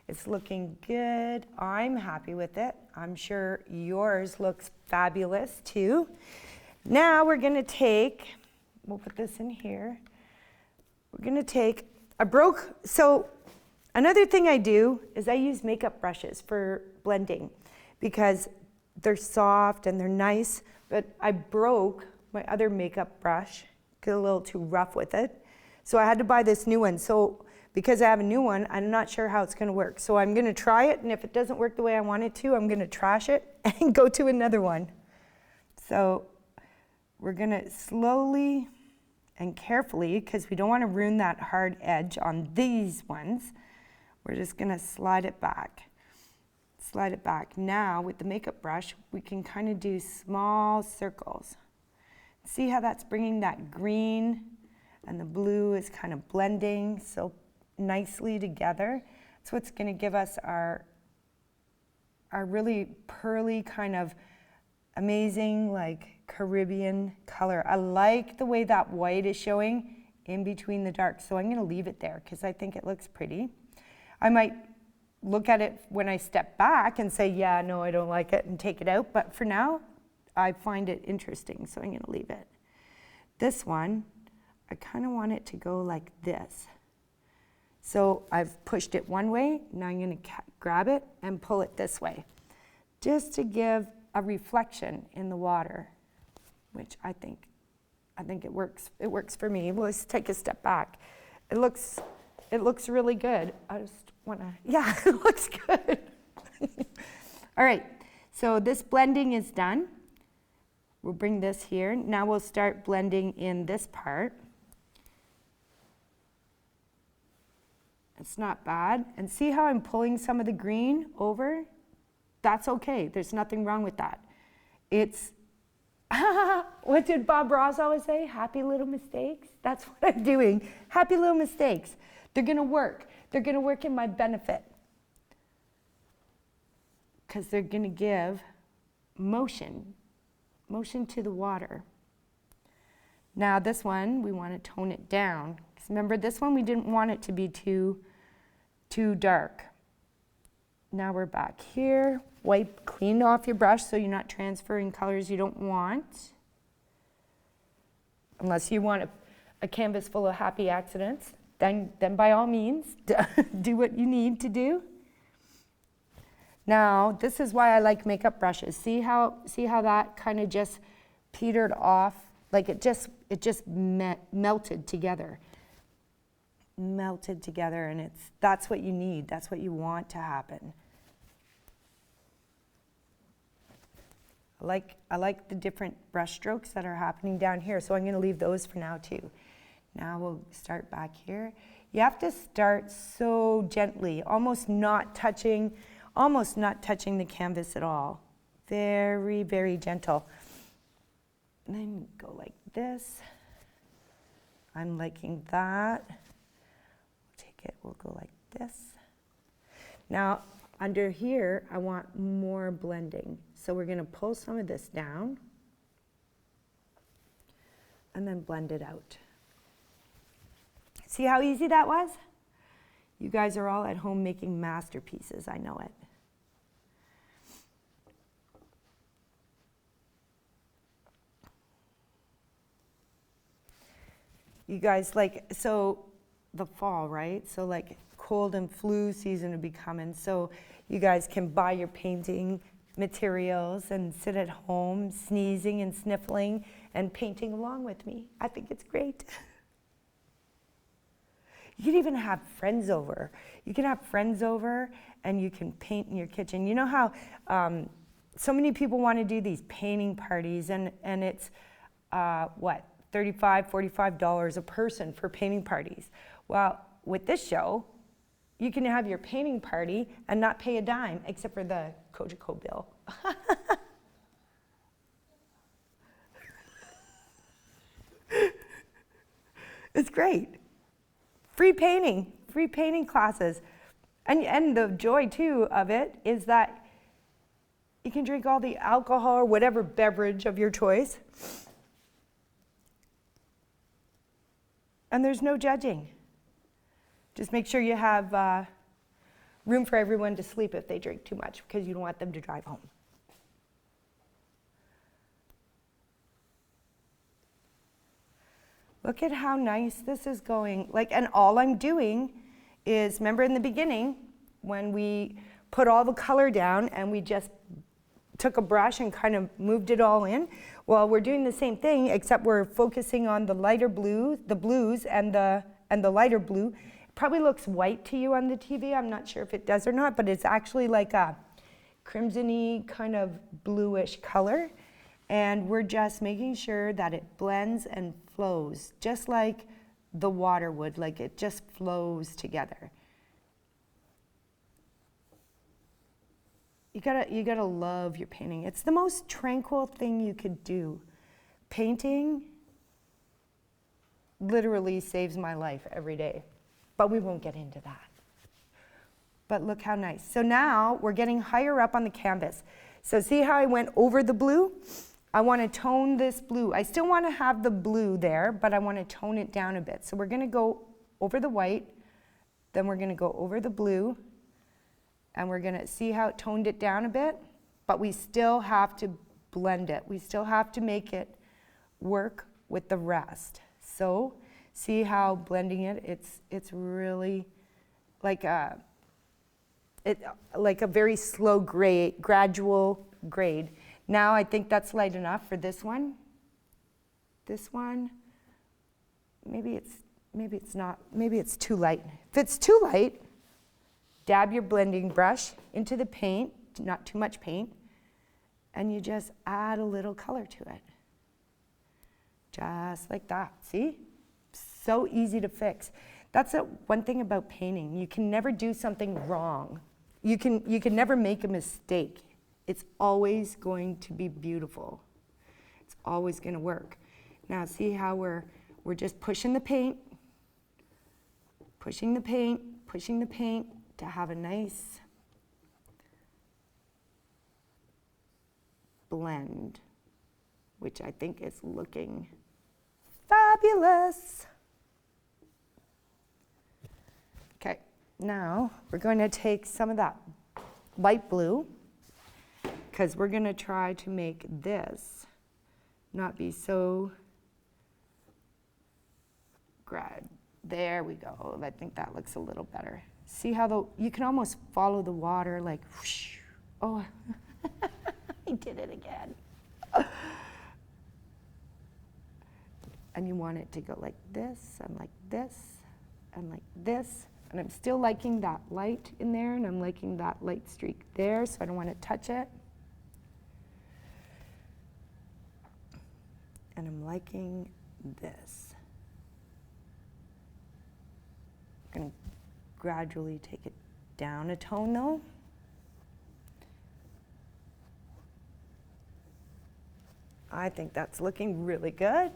It's looking good. I'm happy with it. I'm sure yours looks fabulous too. Now we're gonna take, we'll put this in here. We're gonna take, so another thing I do is I use makeup brushes for blending because they're soft and they're nice, but I broke my other makeup brush, got a little too rough with it. So I had to buy this new one. So because I have a new one, I'm not sure how it's gonna work. So I'm gonna try it, and if it doesn't work the way I want it to, I'm gonna trash it and go to another one. So we're gonna slowly and carefully, because we don't wanna ruin that hard edge on these ones, we're just gonna slide it back. Slide it back. Now with the makeup brush, we can kind of do small circles. See how that's bringing that green and the blue is kind of blending so nicely together. That's what's going to give us our really pearly kind of amazing like Caribbean color. I like the way that white is showing in between the dark, so I'm going to leave it there because I think it looks pretty. I might look at it when I step back and say, yeah, no, I don't like it, and take it out, but for now I find it interesting, so I'm going to leave it. This one, I kind of want it to go like this. So I've pushed it one way, now I'm going to grab it and pull it this way, just to give a reflection in the water, which I think it works. It works for me. Let's take a step back. It looks really good. I just want to, yeah, it looks good. All right, so this blending is done. We'll bring this here. Now we'll start blending in this part. It's not bad. And see how I'm pulling some of the green over? That's okay. There's nothing wrong with that. It's, what did Bob Ross always say? Happy little mistakes. That's what I'm doing. Happy little mistakes. They're going to work. They're going to work in my benefit. Because they're going to give motion to the water. Now this one, we want to tone it down. Because remember, this one we didn't want it to be too dark. Now we're back here. Wipe clean off your brush so you're not transferring colors you don't want. Unless you want a canvas full of happy accidents, then by all means, do what you need to do. Now, this is why I like makeup brushes. See how that kind of just petered off? Like it just melted together. Melted together, and that's what you need. That's what you want to happen. I like the different brush strokes that are happening down here, so I'm going to leave those for now too. Now we'll start back here. You have to start so gently, almost not touching the canvas at all. Very, very gentle. And then go like this. I'm liking that. We'll go like this. Now, under here, I want more blending. So we're going to pull some of this down and then blend it out. See how easy that was? You guys are all at home making masterpieces, I know it. You guys, so the fall, right? So cold and flu season will be coming. So you guys can buy your painting materials and sit at home sneezing and sniffling and painting along with me. I think it's great. You can even have friends over. You can have friends over and you can paint in your kitchen. You know how so many people want to do these painting parties and it's what? $35, $45 a person for painting parties. Well, with this show, you can have your painting party and not pay a dime except for the Cogeco bill. It's great. Free painting classes. And the joy too of it is that you can drink all the alcohol or whatever beverage of your choice. And there's no judging. Just make sure you have room for everyone to sleep if they drink too much because you don't want them to drive home. Look at how nice this is going. Like, and all I'm doing is, remember in the beginning when we put all the color down and we just took a brush and kind of moved it all in? Well, we're doing the same thing, except we're focusing on the lighter blue, the blues and the lighter blue. It probably looks white to you on the TV. I'm not sure if it does or not, but it's actually like a crimson-y kind of bluish color. And we're just making sure that it blends and flows, just like the water would, like it just flows together. You gotta love your painting. It's the most tranquil thing you could do. Painting literally saves my life every day, but we won't get into that. But look how nice. So now we're getting higher up on the canvas. So see how I went over the blue? I want to tone this blue. I still want to have the blue there, but I want to tone it down a bit. So we're going to go over the white, then we're going to go over the blue, and we're going to see how it toned it down a bit, but we still have to blend it. We still have to make it work with the rest. So see how blending it's really like a very slow grade, gradual grade. Now I think that's light enough for this one. This one, maybe it's not, maybe it's too light. If it's too light, dab your blending brush into the paint, not too much paint, and you just add a little color to it. Just like that, see? So easy to fix. That's one thing about painting. You can never do something wrong. You can never make a mistake. It's always going to be beautiful. It's always going to work. Now see how we're just pushing the paint to have a nice blend, which I think is looking fabulous. Okay, now we're going to take some of that light blue, because we're going to try to make this not be so there we go. I think that looks a little better. See how you can almost follow the water like whoosh. Oh, I did it again. And you want it to go like this and like this and like this. And I'm still liking that light in there, and I'm liking that light streak there, so I don't want to touch it. And I'm liking this. I'm going to gradually take it down a tone though. I think that's looking really good.